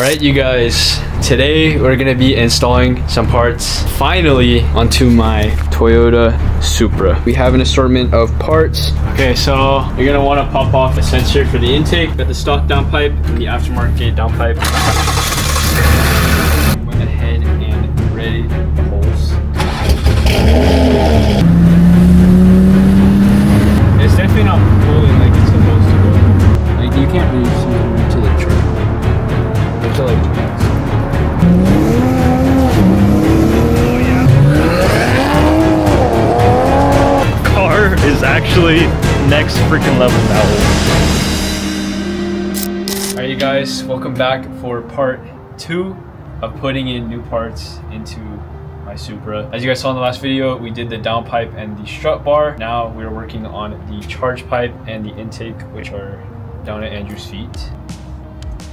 Alright you guys, today we're gonna be installing some parts finally onto my Toyota Supra. We have an assortment of parts. Okay, so you're gonna want to pop off a sensor for the intake. Got the stock downpipe and the aftermarket downpipe. Went ahead and ready the holes. It's definitely not pulling like it's supposed to go. Like you can't really see it to the truck. To like car is actually next freaking level now. Alright you guys, welcome back for part 2 of putting in new parts into my Supra. As you guys saw in the last video, we did the downpipe and the strut bar. Now we're working on the charge pipe and the intake, which are down at Andrew's feet.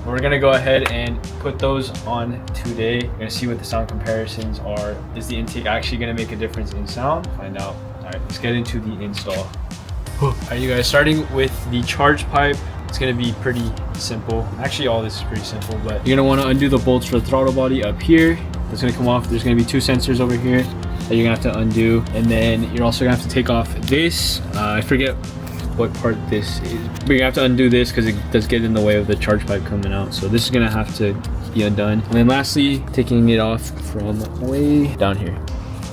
We're gonna go ahead and put those on today. We're gonna see what the sound comparisons are. Is the intake actually gonna make a difference in sound? Find out. All right, let's get into the install. All right, you guys, starting with the charge pipe, it's gonna be pretty simple. Actually, all this is pretty simple, but you're gonna wanna undo the bolts for the throttle body up here. That's gonna come off. There's gonna be 2 sensors over here that you're gonna have to undo. And then you're also gonna have to take off this. I forget what part this is, but you have to undo this because it does get in the way of the charge pipe coming out, so this is gonna have to be undone. And then lastly, taking it off from way down here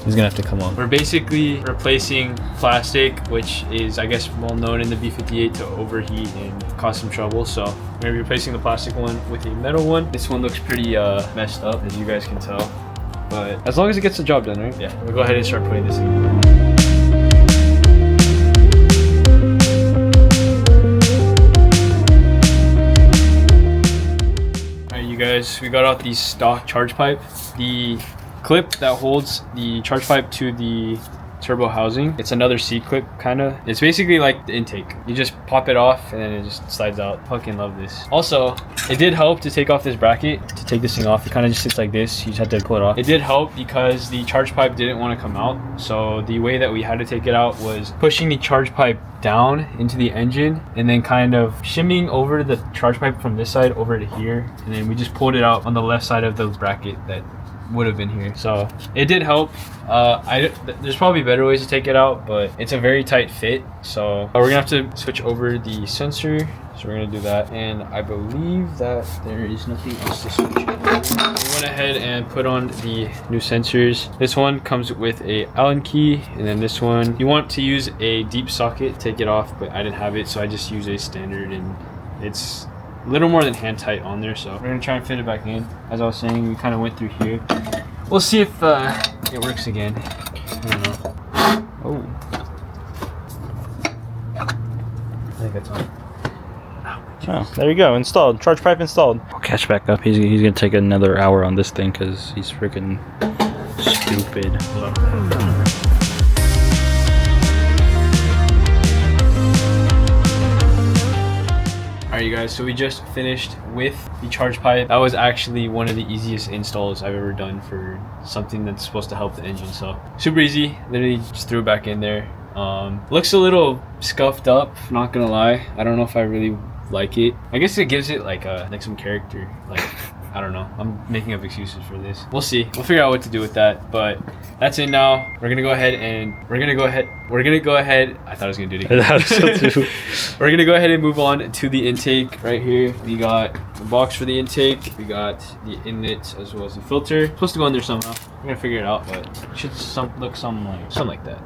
is gonna have to come off. We're basically replacing plastic, which is I guess well known in the B58 to overheat and cause some trouble, so we're gonna be replacing the plastic one with a metal one. This one looks pretty messed up, as you guys can tell, but as long as it gets the job done, right? Yeah, we'll go ahead and start putting this in. Guys, we got out the stock charge pipe. The clip that holds the charge pipe to the turbo housing, it's another C-clip kind of. It's basically like the intake. You just pop it off and then it just slides out. Fucking love this. Also, it did help to take off this bracket, to take this thing off. It kind of just sits like this. You just have to pull it off. It did help because the charge pipe didn't want to come out. So the way that we had to take it out was pushing the charge pipe down into the engine and then kind of shimmying over the charge pipe from this side over to here, and then we just pulled it out on the left side of the bracket that would have been here. So it did help. There's probably better ways to take it out, but it's a very tight fit, so we're gonna have to switch over the sensor. So we're gonna do that, and I believe that there is nothing else to switch. We went ahead and put on the new sensors. This one comes with a Allen key, and then this one, you want to use a deep socket to take it off, but I didn't have it, so I just use a standard, and it's a little more than hand tight on there, so we're gonna try and fit it back in. As I was saying, we kind of went through here. We'll see if it works again. I don't know. Oh, I think that's on. Oh, there you go, installed. Charge pipe installed. I'll catch back up. He's gonna take another hour on this thing because he's freaking stupid. Alright you guys, so we just finished with the charge pipe. That was actually one of the easiest installs I've ever done for something that's supposed to help the engine. So super easy, literally just threw it back in there. Looks a little scuffed up, not gonna lie. I don't know if I really like it. I guess it gives it like some character. Like, I don't know, I'm making up excuses for this. We'll see, we'll figure out what to do with that, but that's it now. We're gonna go ahead and I thought I was gonna do it again. We're gonna go ahead and move on to the intake. Right here we got the box for the intake, we got the inlet as well as the filter. It's supposed to go in there somehow. We're gonna figure it out, but it should look something like that.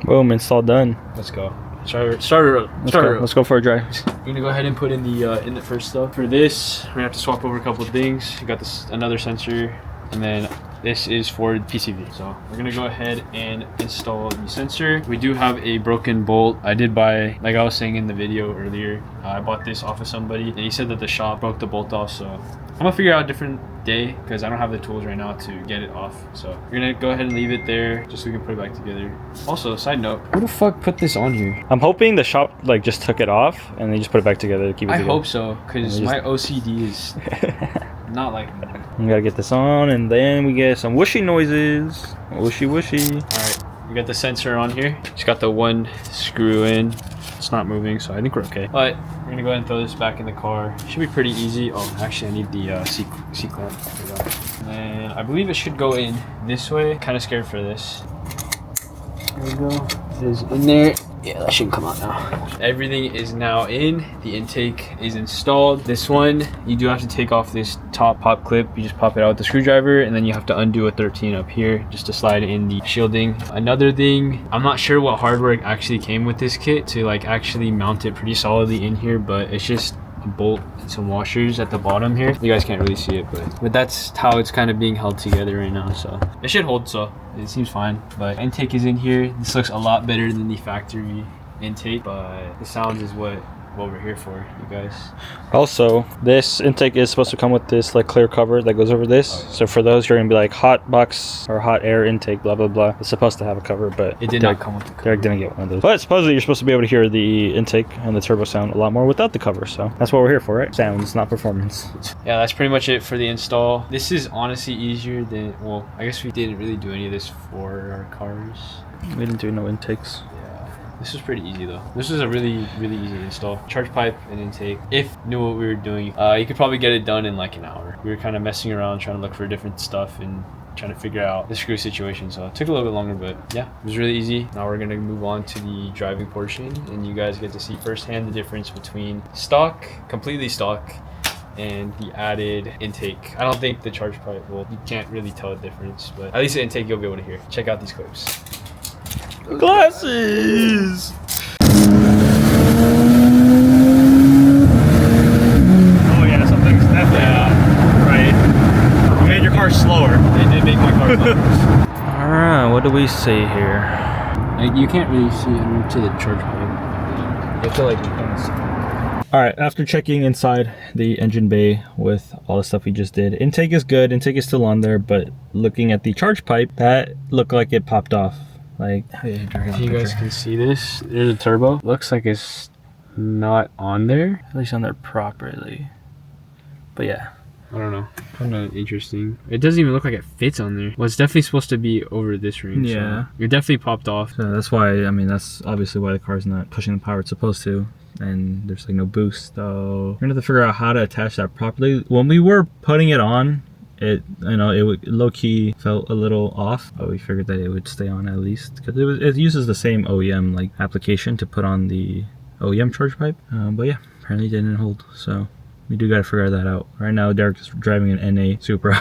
Boom, install done. Let's go. Start it up. Let's go for a drive. We're gonna go ahead and put in the inlet first though. For this, we're gonna have to swap over a couple of things. You got this another sensor, and then this is for PCV. So we're gonna go ahead and install the sensor. We do have a broken bolt. I did buy, like I was saying in the video earlier, I bought this off of somebody, and he said that the shop broke the bolt off. So I'm gonna figure out a different day because I don't have the tools right now to get it off. So we're gonna go ahead and leave it there just so we can put it back together. Also, side note, who the fuck put this on here? I'm hoping the shop like just took it off and they just put it back together to keep it together. I hope so, because my OCD is not like that. We gotta get this on, and then we get some whooshy noises. Whooshy whooshy. Alright, we got the sensor on here. Just got the one screw in. It's not moving, so I think we're okay. But we're gonna go ahead and throw this back in the car. Should be pretty easy. Oh, actually I need the seat clamp. And I believe it should go in this way. Kind of scared for this. There we go. It is in there. Yeah, that shouldn't come out now. Everything is now in. The intake is installed. This one, you do have to take off this top pop clip. You just pop it out with the screwdriver, and then you have to undo a 13 up here just to slide in the shielding. Another thing, I'm not sure what hardware actually came with this kit to like actually mount it pretty solidly in here, but it's just a bolt and some washers at the bottom here. You guys can't really see it, but that's how it's kind of being held together right now. So it should hold, so it seems fine. But intake is in here. This looks a lot better than the factory intake, but the sounds is what we're here for, you guys. Also, this intake is supposed to come with this like clear cover that goes over this. Oh, yeah. So for those who are gonna be like hot box or hot air intake, blah blah blah, it's supposed to have a cover, but it did not come with the cover. Derek didn't get one of those. But supposedly you're supposed to be able to hear the intake and the turbo sound a lot more without the cover. So that's what we're here for, right? Sounds, not performance. Yeah, that's pretty much it for the install. This is honestly easier than, well, I guess we didn't really do any of this for our cars. We didn't do no intakes. This was pretty easy though. This was a really easy install. Charge pipe and intake. If knew what we were doing, you could probably get it done in like an hour. We were kind of messing around trying to look for different stuff and trying to figure out the screw situation, so it took a little bit longer, but yeah, it was really easy. Now we're gonna move on to the driving portion, and you guys get to see firsthand the difference between stock, completely stock, and the added intake. I don't think the charge pipe, well, you can't really tell the difference, but at least the intake you'll be able to hear. Check out these clips. Glasses! Oh yeah, something's definitely right. You made your car slower. They did make my car slower. Alright, what do we see here? You can't really see it to the charge pipe. You have to like kind of see. Alright, after checking inside the engine bay with all the stuff we just did, intake is good, intake is still on there, but looking at the charge pipe, that looked like it popped off. Like, if you guys can see this, there's a turbo. Looks like it's not on there. At least on there properly. But yeah. I don't know. Kind of interesting. It doesn't even look like it fits on there. Well, it's definitely supposed to be over this range. Yeah. So it definitely popped off. So that's why, I mean, that's obviously why the car's not pushing the power it's supposed to. And there's like no boost. So we're gonna have to figure out how to attach that properly. When we were putting it on, it, you know, it low-key felt a little off, but we figured that it would stay on at least because it uses the same OEM like application to put on the OEM charge pipe. But yeah, apparently it didn't hold, so we do got to figure that out. Right now Derek's driving an NA Supra.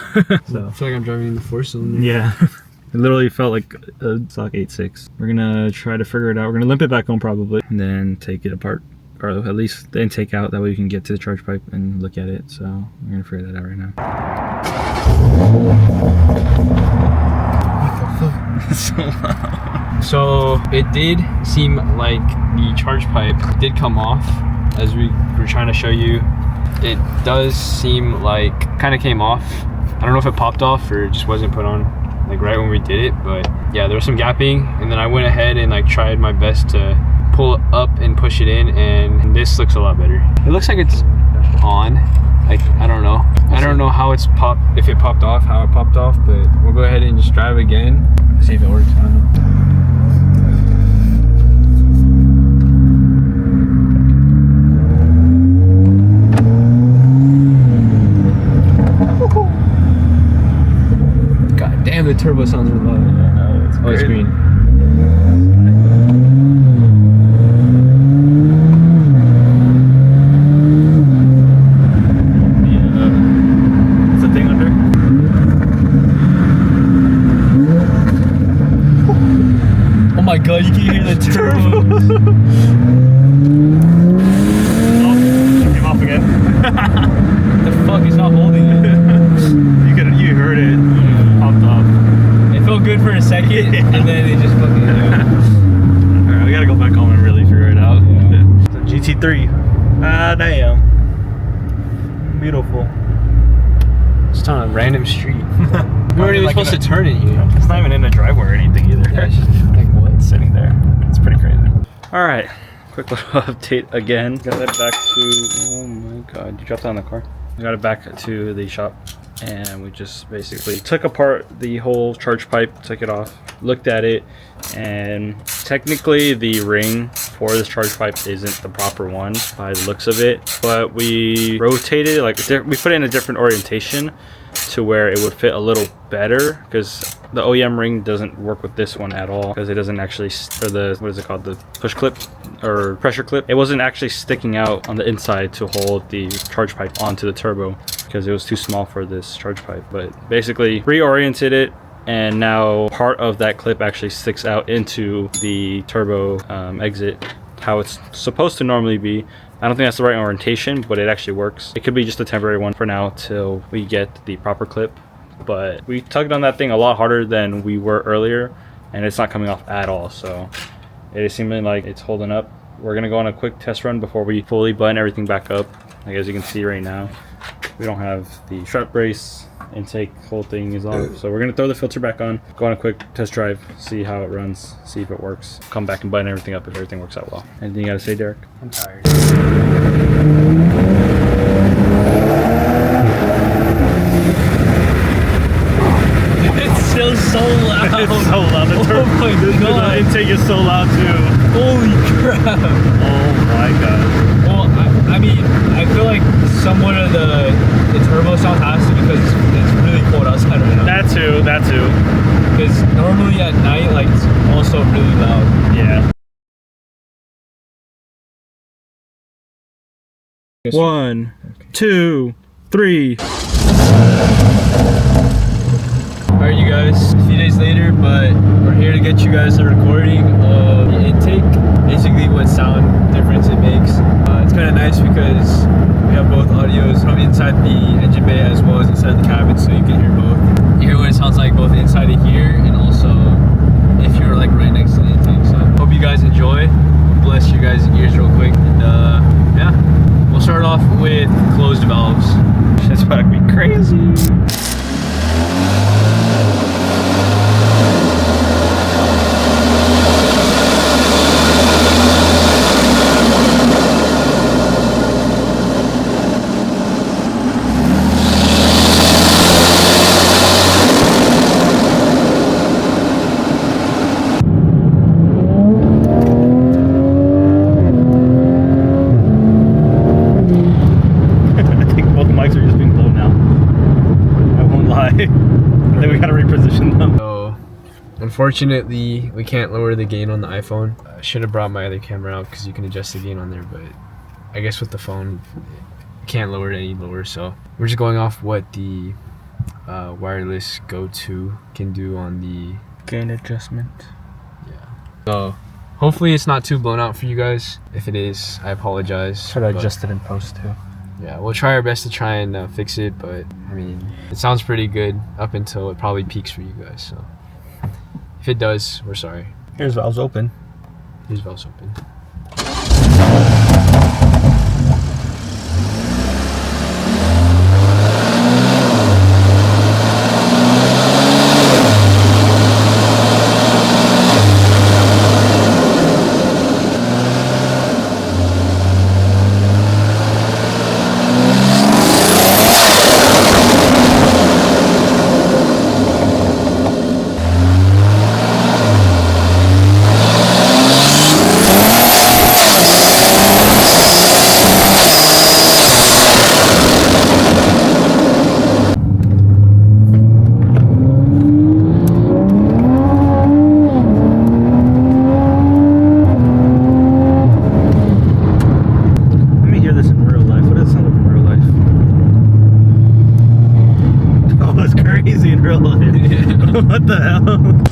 So I feel like I'm driving the 4-cylinder. Yeah. It literally felt like a stock 8.6. We're gonna try to figure it out. We're gonna limp it back home probably and then take it apart, or at least the intake out, that way we can get to the charge pipe and look at it. So we're gonna figure that out right now. So loud. So it did seem like the charge pipe did come off, as we were trying to show you. It does seem like kind of came off. I don't know if it popped off or it just wasn't put on like right when we did it, but yeah, there was some gapping, and then I went ahead and like tried my best to pull it up and push it in, and this looks a lot better. It looks like it's on. Like, I don't know. I don't know how it's popped, if it popped off, how it popped off, but we'll go ahead and just drive again. See if it works. I don't know. God damn, the turbo sounds really loud. Yeah, no, it's it's green. Oh my god, you can hear the turbo. Oh, it came off again. The fuck, it's not holding it. You heard it. It popped off. It felt good for a second, and then it just fucking... Alright, we gotta go back home and really figure it out. Yeah. So GT3. Ah, damn. Beautiful. Just on a random street. We weren't even supposed to turn it here. It's not even in a driveway or anything either. Yeah, it's just like what? It's sitting there. It's pretty crazy. Alright, quick little update again. Got that back to, oh my god, you dropped that on the car? I got it back to the shop and we just basically took apart the whole charge pipe, took it off, looked at it, and technically the ring for this charge pipe isn't the proper one by the looks of it, but we rotated it, like we put it in a different orientation to where it would fit a little better, because the OEM ring doesn't work with this one at all, because it doesn't actually, or the, what is it called, the push clip or pressure clip, it wasn't actually sticking out on the inside to hold the charge pipe onto the turbo, because it was too small for this charge pipe. But basically reoriented it, and now part of that clip actually sticks out into the turbo exit, how it's supposed to normally be. I don't think that's the right orientation, but it actually works. It could be just a temporary one for now till we get the proper clip. But we tugged on that thing a lot harder than we were earlier, and it's not coming off at all. So it is seeming like it's holding up. We're gonna go on a quick test run before we fully button everything back up. Like, as you can see right now, we don't have the strut brace, intake, whole thing is off. So we're gonna throw the filter back on, go on a quick test drive, see how it runs, see if it works. Come back and button everything up if everything works out well. Anything you gotta say, Derek? I'm tired. It's still so loud. It's so loud. Oh my god. The intake is so loud too. Holy crap. Oh my god. Well, I mean, I feel like somewhat of the turbo sound has to, because it's really cold outside right now. That too. Because normally at night, like, it's also really loud. Yeah. 1, 2, 3. Alright, you guys, a few days later, but we're here to get you guys a recording of the intake, basically what sound difference it makes. It's kind of nice because we have both audios from inside the engine bay as well as inside the cabin, so you can hear both. You hear what it sounds like both inside of here and also if you're like right next to the intake. So hope you guys enjoy. Bless your guys' ears real quick, and yeah, we'll start off with closed valves. That's about to be crazy. I think we gotta reposition them. So, unfortunately, we can't lower the gain on the iPhone. I should have brought my other camera out because you can adjust the gain on there, but I guess with the phone, you can't lower it any lower. So we're just going off what the wireless go-to can do on the Gain adjustment. Yeah. So hopefully it's not too blown out for you guys. If it is, I apologize. Try to adjust it in post too. Yeah, we'll try our best to try and fix it, but I mean, it sounds pretty good up until it probably peaks for you guys. So if it does, we're sorry. Here's valves open. Here's valves open. What the hell?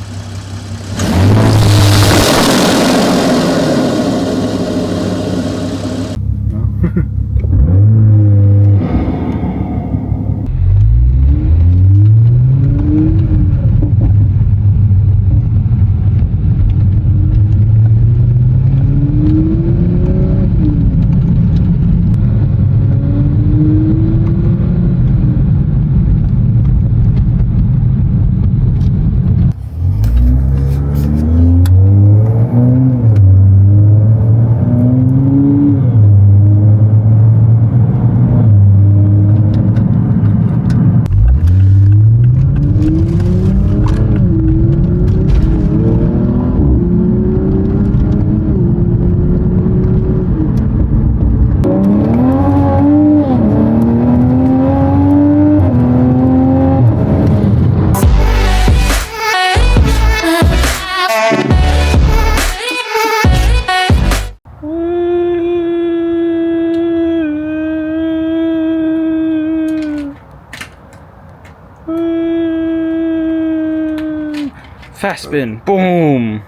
Fast spin. Boom.